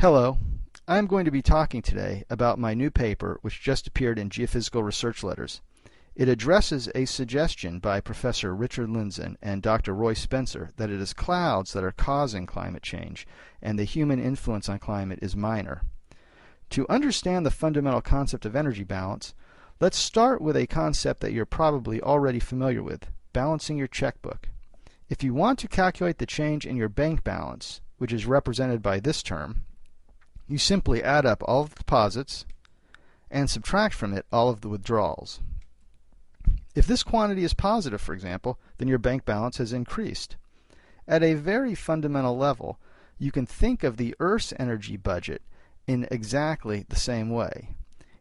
Hello, I'm going to be talking today about my new paper which just appeared in Geophysical Research Letters. It addresses a suggestion by Professor Richard Lindzen and Dr. Roy Spencer that it is clouds that are causing climate change and the human influence on climate is minor. To understand the fundamental concept of energy balance, let's start with a concept that you're probably already familiar with, balancing your checkbook. If you want to calculate the change in your bank balance, which is represented by this term, you simply add up all of the deposits and subtract from it all of the withdrawals. If this quantity is positive, for example, then your bank balance has increased. At a very fundamental level, you can think of the Earth's energy budget in exactly the same way.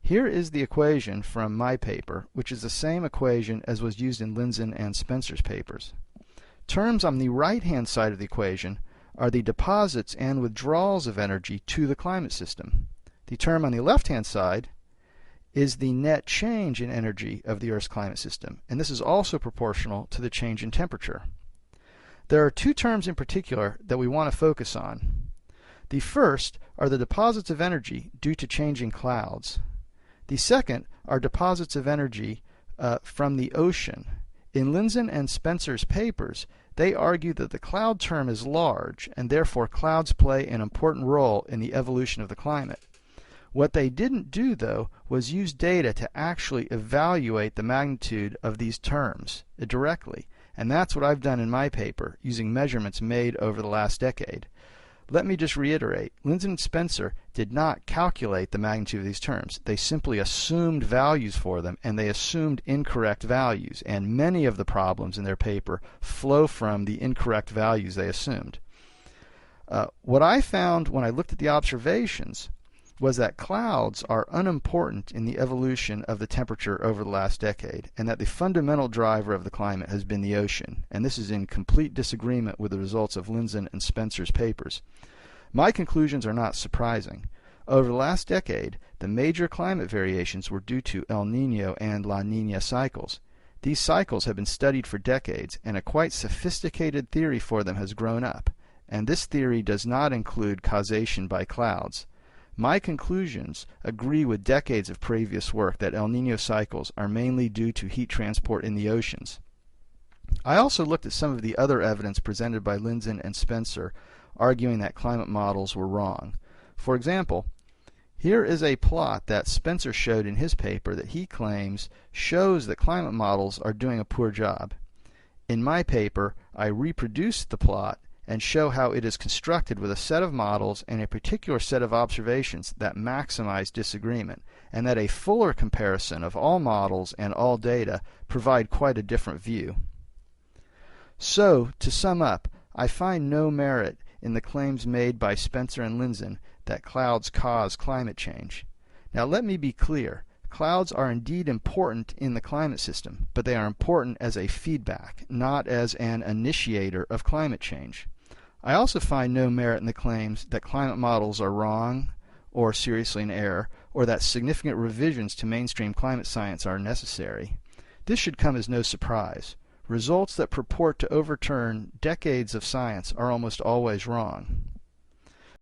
Here is the equation from my paper, which is the same equation as was used in Lindzen and Spencer's papers. Terms on the right-hand side of the equation are the deposits and withdrawals of energy to the climate system. The term on the left-hand side is the net change in energy of the Earth's climate system, and this is also proportional to the change in temperature. There are two terms in particular that we want to focus on. The first are the deposits of energy due to changing clouds. The second are deposits of energy from the ocean. In Lindzen and Spencer's papers, they argue that the cloud term is large, and therefore clouds play an important role in the evolution of the climate. What they didn't do, though, was use data to actually evaluate the magnitude of these terms directly, and that's what I've done in my paper, using measurements made over the last decade. Let me just reiterate, Lindzen and Spencer did not calculate the magnitude of these terms. They simply assumed values for them, and they assumed incorrect values, and many of the problems in their paper flow from the incorrect values they assumed. What I found when I looked at the observations was that clouds are unimportant in the evolution of the temperature over the last decade, and that the fundamental driver of the climate has been the ocean, and this is in complete disagreement with the results of Lindzen and Spencer's papers. My conclusions are not surprising. Over the last decade, the major climate variations were due to El Niño and La Niña cycles. These cycles have been studied for decades, and a quite sophisticated theory for them has grown up, and this theory does not include causation by clouds. My conclusions agree with decades of previous work that El Niño cycles are mainly due to heat transport in the oceans. I also looked at some of the other evidence presented by Lindzen and Spencer, arguing that climate models were wrong. For example, here is a plot that Spencer showed in his paper that he claims shows that climate models are doing a poor job. In my paper, I reproduced the plot and show how it is constructed with a set of models and a particular set of observations that maximize disagreement, and that a fuller comparison of all models and all data provide quite a different view. So, to sum up, I find no merit in the claims made by Spencer and Lindzen that clouds cause climate change. Now let me be clear. Clouds are indeed important in the climate system, but they are important as a feedback, not as an initiator of climate change. I also find no merit in the claims that climate models are wrong or seriously in error, or that significant revisions to mainstream climate science are necessary. This should come as no surprise. Results that purport to overturn decades of science are almost always wrong.